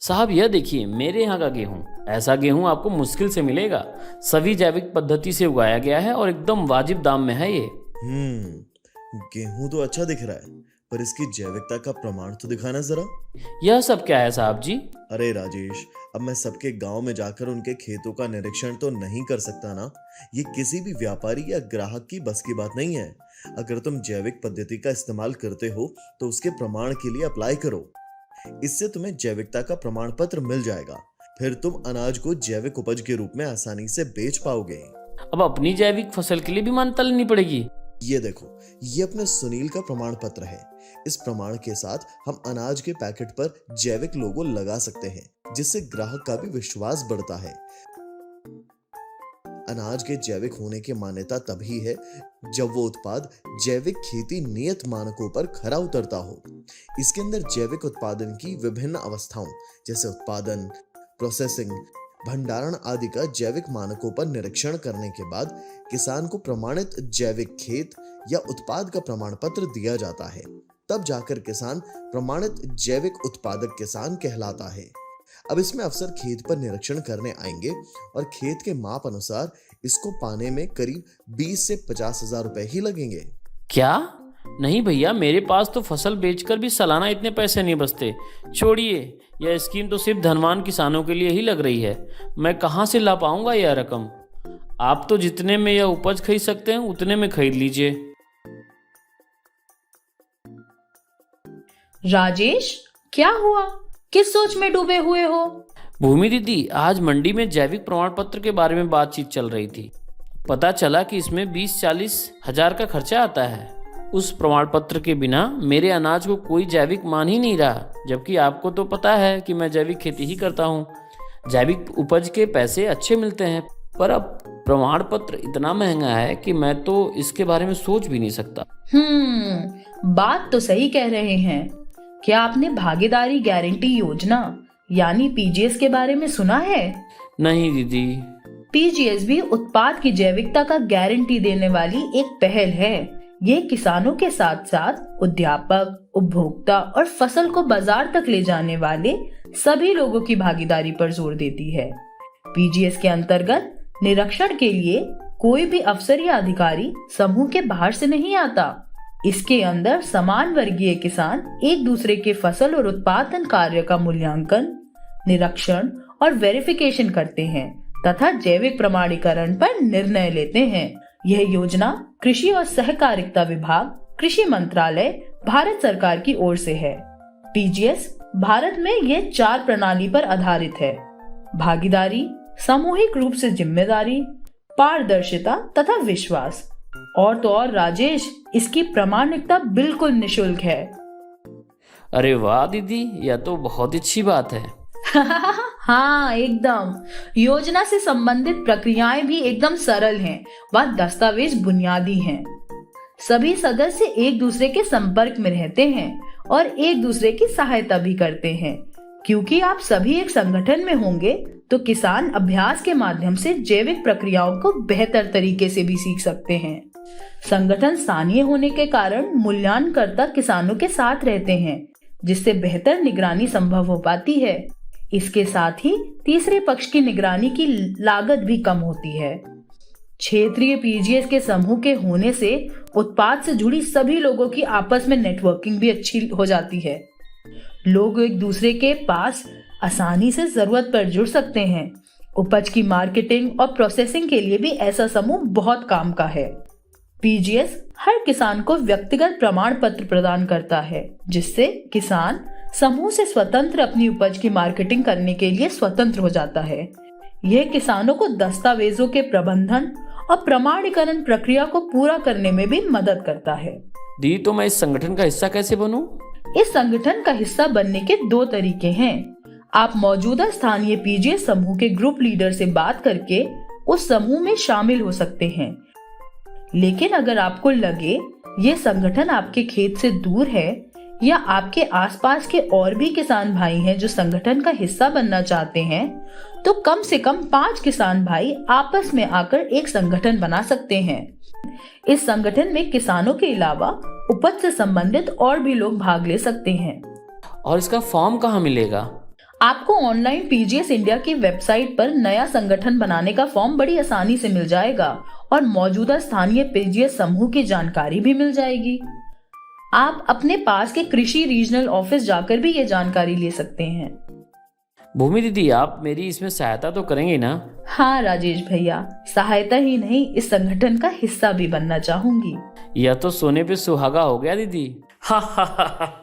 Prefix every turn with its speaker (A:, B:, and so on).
A: साहब यह देखिए मेरे यहाँ का गेहूँ। ऐसा गेहूँ आपको मुश्किल से मिलेगा। सभी जैविक पद्धति से उगाया गया है और एकदम वाजिब दाम में है ये।
B: गेहूं तो अच्छा दिख रहा है, पर इसकी जैविकता का प्रमाण तो दिखाना जरा।
A: यह सब क्या है साहब जी?
B: अरे राजेश, अब मैं सबके गांव में जाकर उनके खेतों का निरीक्षण तो नहीं कर सकता ना। ये किसी भी व्यापारी या ग्राहक की बस की बात नहीं है। अगर तुम जैविक पद्धति का इस्तेमाल करते हो तो उसके प्रमाण के लिए अप्लाई करो। इससे तुम्हें जैविकता का प्रमाण पत्र मिल जाएगा। फिर तुम अनाज को जैविक उपज के रूप में आसानी से बेच पाओगे।
A: अब अपनी जैविक फसल के लिए भी मान्यता लेनी पड़ेगी?
B: ये देखो, ये अपने सुनील का प्रमाण पत्र है। इस प्रमाण के साथ हम अनाज के पैकेट पर जैविक लोगो लगा सकते हैं, जिससे ग्राहक का भी विश्वास बढ़ता है। अनाज के जैविक होने की मान्यता तभी है जब वो उत्पाद जैविक खेती नियत मानकों पर खरा उतरता हो। इसके अंदर जैविक उत्पादन की विभिन्न अवस्थाओं जैसे उत्पादन, प्रोसेसिंग, भंडारण आदि का जैविक मानकों पर निरीक्षण करने के बाद किसान को प्रमाणित जैविक खेत या उत्पाद का प्रमाण पत्र दिया जाता है। तब जाकर किसान प्रमाणित जैविक उत्पादक किसान कहलाता है। अब इसमें अफसर खेत पर निरीक्षण करने आएंगे और खेत के माप अनुसार इसको पाने में करीब 20 से 50,000 रुपए ही लगेंगे।
A: क्या? नहीं भैया, मेरे पास तो फसल बेचकर भी सालाना इतने पैसे नहीं बचते। छोड़िए, यह स्कीम तो सिर्फ धनवान किसानों के लिए ही लग रही है। मैं कहाँ से ला पाऊंगा यह रकम? आप तो जितने में यह उपज खरीद सकते हैं उतने में खरीद लीजिए।
C: राजेश, क्या हुआ? किस सोच में डूबे हुए हो?
A: भूमि दीदी, आज मंडी में जैविक प्रमाण पत्र के बारे में बातचीत चल रही थी। पता चला कि इसमें 20-40 हजार का खर्चा आता है। उस प्रमाण पत्र के बिना मेरे अनाज को कोई जैविक मान ही नहीं रहा, जबकि आपको तो पता है कि मैं जैविक खेती ही करता हूँ। जैविक उपज के पैसे अच्छे मिलते हैं, पर अब प्रमाण पत्र इतना महंगा है कि मैं तो इसके बारे में सोच भी नहीं सकता।
C: बात तो सही कह रहे हैं। क्या आपने भागीदारी गारंटी योजना यानी पीजीएस के बारे में सुना है?
A: नहीं दीदी।
C: पीजीएस भी उत्पाद की जैविकता का गारंटी देने वाली एक पहल है। ये किसानों के साथ साथ उद्यापक, उपभोक्ता और फसल को बाजार तक ले जाने वाले सभी लोगों की भागीदारी पर जोर देती है। पीजीएस के अंतर्गत निरीक्षण के लिए कोई भी अफसर या अधिकारी समूह के बाहर से नहीं आता। इसके अंदर समान वर्गीय किसान एक दूसरे के फसल और उत्पादन कार्य का मूल्यांकन, निरीक्षण और वेरिफिकेशन करते हैं तथा जैविक प्रमाणीकरण पर निर्णय लेते हैं। यह योजना कृषि और सहकारिता विभाग, कृषि मंत्रालय, भारत सरकार की ओर से है। पीजीएस भारत में यह 4 प्रणाली पर आधारित है: भागीदारी, सामूहिक रूप से जिम्मेदारी, पारदर्शिता तथा विश्वास। और तो और राजेश, इसकी प्रामाणिकता बिल्कुल निशुल्क है।
A: अरे वाह दीदी, यह तो बहुत अच्छी बात है।
C: हाँ, एकदम। योजना से संबंधित प्रक्रियाएं भी एकदम सरल हैं, व दस्तावेज बुनियादी हैं। सभी सदस्य एक दूसरे के संपर्क में रहते हैं और एक दूसरे की सहायता भी करते हैं। क्योंकि आप सभी एक संगठन में होंगे तो किसान अभ्यास के माध्यम से जैविक प्रक्रियाओं को बेहतर तरीके से भी सीख सकते हैं। संगठन स्थानीय होने के कारण मूल्यांकनकर्ता किसानों के साथ रहते हैं, जिससे बेहतर निगरानी संभव हो पाती है। इसके साथ ही तीसरे पक्ष की निगरानी की लागत भी कम होती है। क्षेत्रीय पीजीएस के समूह के होने से उत्पाद से जुड़ी सभी लोगों की आपस में नेटवर्किंग भी अच्छी हो जाती है। लोग एक दूसरे के पास आसानी से जरूरत पर जुड़ सकते हैं। उपज की मार्केटिंग और प्रोसेसिंग के लिए भी ऐसा समूह बहुत काम का है। पीजीएस हर किसान को व्यक्तिगत प्रमाण पत्र प्रदान करता है, जिससे किसान समूह से स्वतंत्र अपनी उपज की मार्केटिंग करने के लिए स्वतंत्र हो जाता है। यह किसानों को दस्तावेजों के प्रबंधन और प्रमाणीकरण प्रक्रिया को पूरा करने में भी मदद करता है।
A: दी, तो मैं इस संगठन का हिस्सा कैसे बनूं?
C: इस संगठन का हिस्सा बनने के 2 तरीके हैं। आप मौजूदा स्थानीय पीजीएस समूह के ग्रुप लीडर से बात करके उस समूह में शामिल हो सकते हैं। लेकिन अगर आपको लगे ये संगठन आपके खेत से दूर है या आपके आसपास के और भी किसान भाई हैं जो संगठन का हिस्सा बनना चाहते हैं, तो कम से कम 5 किसान भाई आपस में आकर एक संगठन बना सकते हैं। इस संगठन में किसानों के अलावा उपज से संबंधित और भी लोग भाग ले सकते हैं।
A: और इसका फॉर्म कहाँ मिलेगा?
C: आपको ऑनलाइन पीजीएस इंडिया की वेबसाइट पर नया संगठन बनाने का फॉर्म बड़ी आसानी से मिल जाएगा और मौजूदा स्थानीय पीजीएस समूह की जानकारी भी मिल जाएगी। आप अपने पास के कृषि रीजनल ऑफिस जाकर भी ये जानकारी ले सकते हैं।
A: भूमि दीदी, आप मेरी इसमें सहायता तो करेंगे ना?
C: हाँ राजेश भैया, सहायता ही नहीं, इस संगठन का हिस्सा भी बनना चाहूंगी।
A: यह तो सोने पे सुहागा हो गया दीदी। हा हा हा हा।